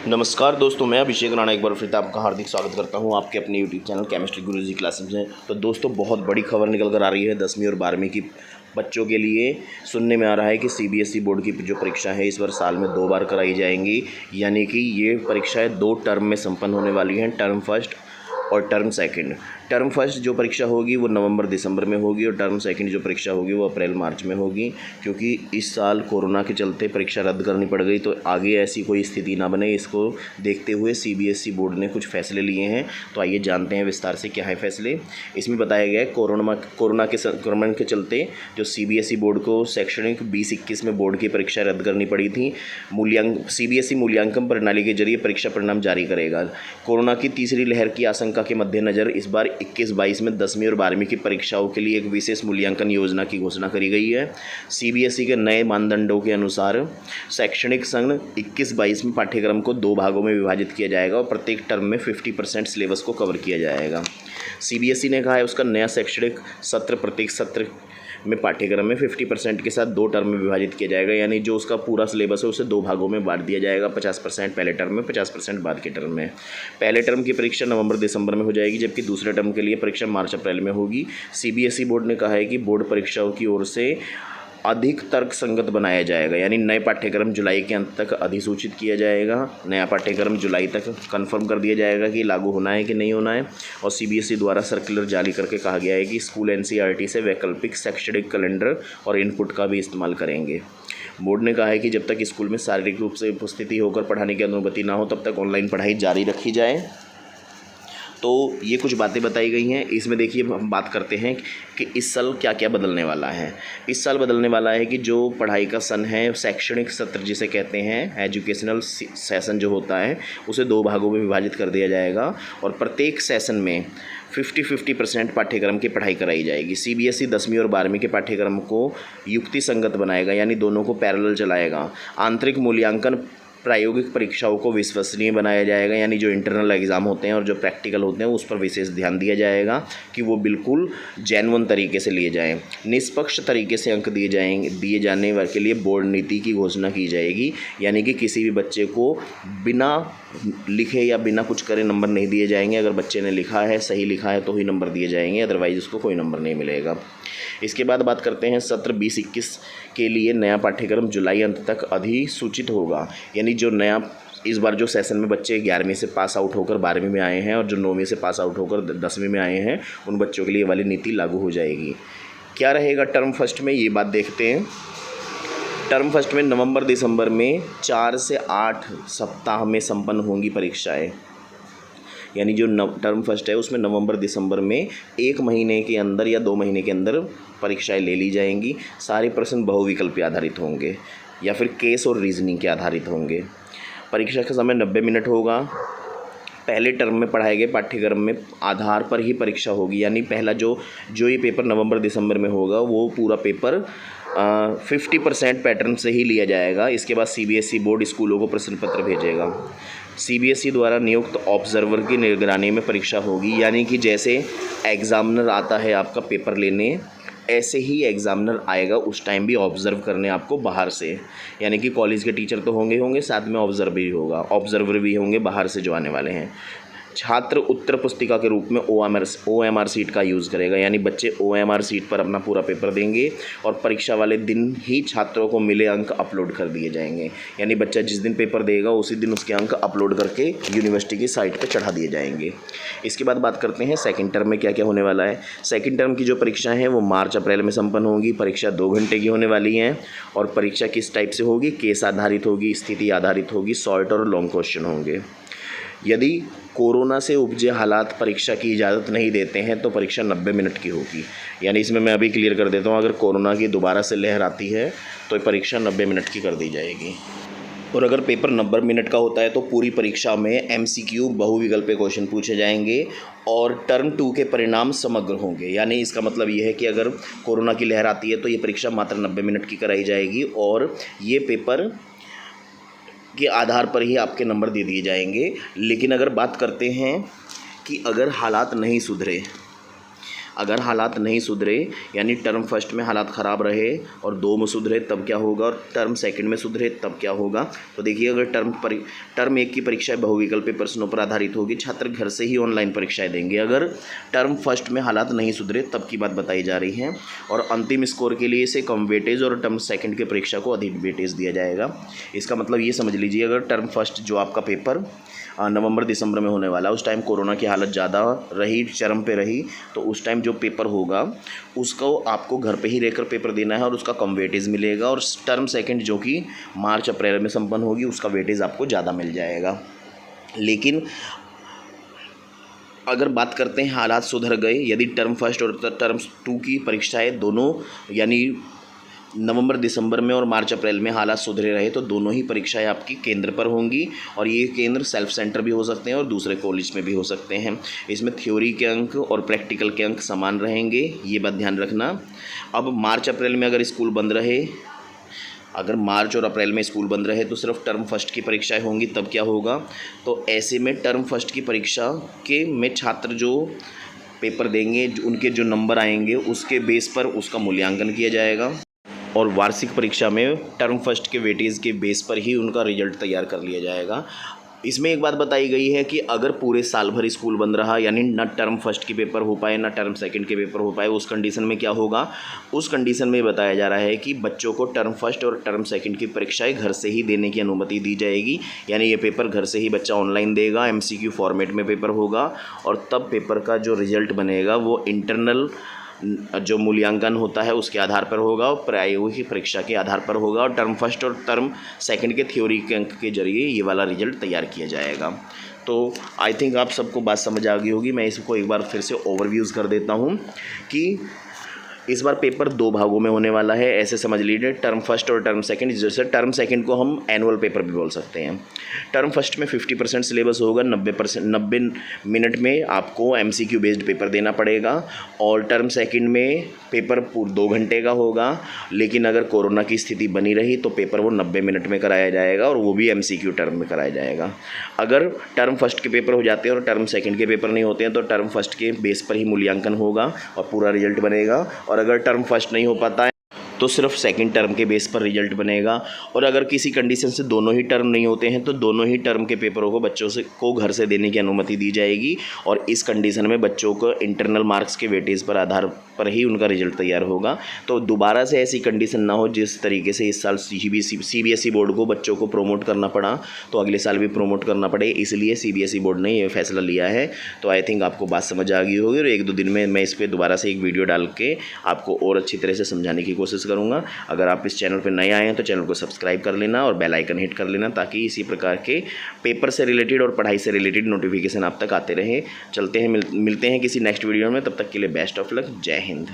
नमस्कार दोस्तों, मैं अभिषेक राणा एक बार फिर से आपका हार्दिक स्वागत करता हूं आपके अपने यूट्यूब चैनल केमिस्ट्री गुरुजी क्लासेस में। तो दोस्तों, बहुत बड़ी खबर निकल कर आ रही है 10वीं और 12वीं की बच्चों के लिए। सुनने में आ रहा है कि सीबीएसई बोर्ड की जो परीक्षा है इस बार साल में 2 बार कराई जाएंगी, यानी कि ये परीक्षाएँ 2 टर्म में संपन्न होने वाली हैं, टर्म फर्स्ट और टर्म सेकंड। टर्म फर्स्ट जो परीक्षा होगी वो नवंबर दिसंबर में होगी और टर्म सेकंड जो परीक्षा होगी वो अप्रैल मार्च में होगी। क्योंकि इस साल कोरोना के चलते परीक्षा रद्द करनी पड़ गई, तो आगे ऐसी कोई स्थिति ना बने, इसको देखते हुए सीबीएसई बोर्ड ने कुछ फैसले लिए हैं। तो आइए जानते हैं विस्तार से क्या है फैसले। इसमें बताया गया है कोरोना के संक्रमण के चलते जो सीबीएसई बोर्ड को शैक्षणिक 2021 में बोर्ड की परीक्षा रद्द करनी पड़ी थी। सीबीएसई मूल्यांकन प्रणाली के जरिए परीक्षा परिणाम जारी करेगा। कोरोना की तीसरी लहर की आशंका के मद्देनज़र इस बार 21-22 में 10वीं और 12वीं की परीक्षाओं के लिए एक विशेष मूल्यांकन योजना की घोषणा करी गई है। सीबीएसई के नए मानदंडों के अनुसार शैक्षणिक सत्र 21-22 में पाठ्यक्रम को 2 भागों में विभाजित किया जाएगा और प्रत्येक टर्म में 50% सिलेबस को कवर किया जाएगा। सीबीएसई ने कहा है उसका नया शैक्षणिक सत्र प्रत्येक सत्र में पाठ्यक्रम में 50% के साथ 2 टर्म में विभाजित किया जाएगा, यानी जो उसका पूरा सिलेबस है उसे 2 भागों में बांट दिया जाएगा। 50% पहले टर्म में, 50% बाद के टर्म में। पहले टर्म की परीक्षा नवंबर दिसंबर में हो जाएगी, जबकि दूसरे टर्म के लिए परीक्षा मार्च अप्रैल में होगी। सीबीएसई बोर्ड ने कहा है कि बोर्ड परीक्षाओं की ओर से अधिक तर्कसंगत बनाया जाएगा, यानी नए पाठ्यक्रम जुलाई के अंत तक अधिसूचित किया जाएगा। नया पाठ्यक्रम जुलाई तक कंफर्म कर दिया जाएगा कि लागू होना है कि नहीं होना है। और सीबीएसई द्वारा सर्कुलर जारी करके कहा गया है कि स्कूल एनसीईआरटी से वैकल्पिक शैक्षणिक कैलेंडर और इनपुट का भी इस्तेमाल करेंगे। बोर्ड ने कहा है कि जब तक स्कूल में शारीरिक रूप से उपस्थिति होकर पढ़ाने की अनुमति ना हो तब तक ऑनलाइन पढ़ाई जारी रखी जाए। तो ये कुछ बातें बताई गई हैं। इसमें देखिए, हम बात करते हैं कि इस साल क्या क्या बदलने वाला है। इस साल बदलने वाला है कि जो पढ़ाई का सन है, शैक्षणिक सत्र जिसे कहते हैं, एजुकेशनल सेशन जो होता है, उसे 2 भागों में विभाजित कर दिया जाएगा और प्रत्येक सेशन में 50% पाठ्यक्रम की पढ़ाई कराई जाएगी। सीबीएसई 10वीं और 12वीं के पाठ्यक्रम को युक्ति संगत बनाएगा, यानी दोनों को पैरेलल चलाएगा। आंतरिक मूल्यांकन प्रायोगिक परीक्षाओं को विश्वसनीय बनाया जाएगा, यानी जो इंटरनल एग्ज़ाम होते हैं और जो प्रैक्टिकल होते हैं उस पर विशेष ध्यान दिया जाएगा कि वो बिल्कुल जेन्युइन तरीके से लिए जाएं। निष्पक्ष तरीके से अंक दिए जाने के लिए बोर्ड नीति की घोषणा की जाएगी, यानी कि किसी भी बच्चे को बिना लिखे या बिना कुछ करे नंबर नहीं दिए जाएंगे। अगर बच्चे ने लिखा है, सही लिखा है तो ही नंबर दिए जाएंगे, अदरवाइज़ उसको कोई नंबर नहीं मिलेगा। इसके बाद बात करते हैं सत्र 2021 के लिए नया पाठ्यक्रम जुलाई अंत तक अधिसूचित होगा, यानी जो नया इस बार जो सेशन में बच्चे 11वीं से पास आउट होकर 12वीं में आए हैं और जो 9वीं से पास आउट होकर 10वीं में आए हैं, उन बच्चों के लिए ये वाली नीति लागू हो जाएगी। क्या रहेगा टर्म फर्स्ट में, ये बात देखते हैं। टर्म फर्स्ट में नवंबर दिसंबर में 4 से 8 सप्ताह में संपन्न होंगी परीक्षाएँ, यानी जो टर्म फर्स्ट है उसमें नवंबर दिसंबर में 1 महीने के अंदर या 2 महीने के अंदर परीक्षाएं ले ली जाएंगी। सारे प्रश्न बहुविकल्पीय आधारित होंगे या फिर केस और रीजनिंग के आधारित होंगे। परीक्षा का समय 90 मिनट होगा। पहले टर्म में पढ़ाए गए पाठ्यक्रम में आधार पर ही परीक्षा होगी, यानी पहला जो ये पेपर नवंबर दिसंबर में होगा वो पूरा पेपर 50% पैटर्न से ही लिया जाएगा। इसके बाद सीबीएसई बोर्ड स्कूलों को प्रश्न पत्र भेजेगा। सीबीएसई द्वारा नियुक्त ऑब्जर्वर की निगरानी में परीक्षा होगी, यानी कि जैसे एग्ज़ामिनर आता है आपका पेपर लेने, ऐसे ही एग्ज़ामिनर आएगा उस टाइम भी ऑब्ज़र्व करने आपको बाहर से, यानी कि कॉलेज के टीचर तो होंगे साथ में ऑब्ज़र्वर भी होंगे बाहर से जो आने वाले हैं। छात्र उत्तर पुस्तिका के रूप में OMR सीट का यूज़ करेगा, यानी बच्चे OMR सीट पर अपना पूरा पेपर देंगे और परीक्षा वाले दिन ही छात्रों को मिले अंक अपलोड कर दिए जाएंगे, यानी बच्चा जिस दिन पेपर देगा उसी दिन उसके अंक अपलोड करके यूनिवर्सिटी की साइट पर चढ़ा दिए जाएंगे। इसके बाद बात करते हैं सेकंड टर्म में क्या क्या होने वाला है। सेकंड टर्म की जो परीक्षाएँ हैं वो मार्च अप्रैल में संपन्न होंगी। परीक्षा 2 घंटे की होने वाली हैं और परीक्षा किस टाइप से होगी, केस आधारित होगी, स्थिति आधारित होगी, शॉर्ट और लॉन्ग क्वेश्चन होंगे। यदि कोरोना से उपजे हालात परीक्षा की इजाज़त नहीं देते हैं तो परीक्षा 90 मिनट की होगी, यानी इसमें मैं अभी क्लियर कर देता हूँ, अगर कोरोना की दोबारा से लहर आती है तो परीक्षा 90 मिनट की कर दी जाएगी। और अगर पेपर 90 मिनट का होता है तो पूरी परीक्षा में MCQ बहुविकल्पीय क्वेश्चन पूछे जाएंगे और टर्म 2 के परिणाम समग्र होंगे, यानी इसका मतलब ये है कि अगर कोरोना की लहर आती है तो ये परीक्षा मात्र 90 मिनट की कराई जाएगी और ये पेपर के आधार पर ही आपके नंबर दे दिए जाएंगे। लेकिन अगर बात करते हैं कि अगर हालात नहीं सुधरे अगर हालात नहीं सुधरे यानी टर्म फर्स्ट में हालात ख़राब रहे और 2 में सुधरे तब क्या होगा और टर्म सेकंड में सुधरे तब क्या होगा। तो देखिए, अगर टर्म 1 की परीक्षाएं बहुविकल्पी प्रश्नों पर आधारित होगी, छात्र घर से ही ऑनलाइन परीक्षाएं देंगे। अगर टर्म फर्स्ट में हालात नहीं सुधरे तब की बात बताई जा रही है और अंतिम स्कोर के लिए इसे कम वेटेज और टर्म सेकंड की परीक्षा को अधिक वेटेज दिया जाएगा। इसका मतलब ये समझ लीजिए, अगर टर्म फर्स्ट जो आपका पेपर नवंबर दिसंबर में होने वाला, उस टाइम कोरोना की हालत ज़्यादा रही, चरम पे रही, तो उस टाइम जो पेपर होगा उसको आपको घर पे ही रहकर पेपर देना है और उसका कम वेटेज मिलेगा। और टर्म सेकंड जो कि मार्च अप्रैल में संपन्न होगी, उसका वेटेज आपको ज़्यादा मिल जाएगा। लेकिन अगर बात करते हैं हालात सुधर गए, यदि टर्म फर्स्ट और टर्म 2 की परीक्षाएं दोनों यानी नवंबर दिसंबर में और मार्च अप्रैल में हालात सुधरे रहे, तो दोनों ही परीक्षाएं आपकी केंद्र पर होंगी और ये केंद्र सेल्फ सेंटर भी हो सकते हैं और दूसरे कॉलेज में भी हो सकते हैं। इसमें थ्योरी के अंक और प्रैक्टिकल के अंक समान रहेंगे, ये बात ध्यान रखना। अब मार्च अप्रैल में अगर स्कूल बंद रहे, अगर मार्च और अप्रैल में स्कूल बंद रहे तो सिर्फ टर्म फर्स्ट की परीक्षाएं होंगी, तब क्या होगा। तो ऐसे में टर्म फर्स्ट की परीक्षा के में छात्र जो पेपर देंगे, उनके जो नंबर आएंगे उसके बेस पर उसका मूल्यांकन किया जाएगा और वार्षिक परीक्षा में टर्म फर्स्ट के वेटेज के बेस पर ही उनका रिजल्ट तैयार कर लिया जाएगा। इसमें एक बात बताई गई है कि अगर पूरे साल भर स्कूल बंद रहा, यानी न टर्म फर्स्ट के पेपर हो पाए न टर्म सेकंड के पेपर हो पाए, उस कंडीशन में क्या होगा। उस कंडीशन में बताया जा रहा है कि बच्चों को टर्म फर्स्ट और टर्म सेकंड की परीक्षाएं घर से ही देने की अनुमति दी जाएगी। यानी ये पेपर घर से ही बच्चा ऑनलाइन देगा, MCQ फॉर्मेट में पेपर होगा और तब पेपर का जो रिजल्ट बनेगा वो इंटरनल जो मूल्यांकन होता है उसके आधार पर होगा और प्रायोगिक परीक्षा के आधार पर होगा और टर्म फर्स्ट और टर्म सेकंड के थ्योरी के अंक के जरिए ये वाला रिजल्ट तैयार किया जाएगा। तो आई थिंक आप सबको बात समझ आ गई होगी। मैं इसको एक बार फिर से ओवरव्यूज़ कर देता हूँ कि इस बार पेपर 2 भागों में होने वाला है, ऐसे समझ लीजिए, टर्म फर्स्ट और टर्म सेकंड। जैसे टर्म सेकंड को हम एनुअल पेपर भी बोल सकते हैं। टर्म फर्स्ट में 50% सिलेबस होगा, 90 मिनट में आपको MCQ बेस्ड पेपर देना पड़ेगा और टर्म सेकंड में पेपर 2 घंटे का होगा। लेकिन अगर कोरोना की स्थिति बनी रही तो पेपर वो 90 मिनट में कराया जाएगा और वो भी MCQ टर्म में कराया जाएगा। अगर टर्म फर्स्ट के पेपर हो जाते हैं और टर्म सेकंड के पेपर नहीं होते हैं तो टर्म फर्स्ट के बेस पर ही मूल्यांकन होगा और पूरा रिजल्ट बनेगा। और अगर टर्म फर्स्ट नहीं हो पाता है तो सिर्फ सेकंड टर्म के बेस पर रिजल्ट बनेगा। और अगर किसी कंडीशन से दोनों ही टर्म नहीं होते हैं तो दोनों ही टर्म के पेपरों को बच्चों को घर से देने की अनुमति दी जाएगी और इस कंडीशन में बच्चों को इंटरनल मार्क्स के वेटेज पर आधार पर ही उनका रिजल्ट तैयार होगा। तो दोबारा से ऐसी कंडीशन ना हो जिस तरीके से इस साल CBSE बोर्ड को बच्चों को प्रोमोट करना पड़ा तो अगले साल भी प्रोमोट करना पड़े, इसलिए CBSE बोर्ड ने ये फैसला लिया है। तो आई थिंक आपको बात समझ आ गई होगी और 1-2 दिन में मैं इस पर दोबारा से एक वीडियो डाल के आपको और अच्छी तरह से समझाने की कोशिश करूंगा। अगर आप इस चैनल पर नए आए हैं तो चैनल को सब्सक्राइब कर लेना और बेल आइकन हिट कर लेना ताकि इसी प्रकार के पेपर से रिलेटेड और पढ़ाई से रिलेटेड नोटिफिकेशन आप तक आते रहे। चलते हैं, मिलते हैं किसी नेक्स्ट वीडियो में, तब तक के लिए बेस्ट ऑफ लक, जय हिंद।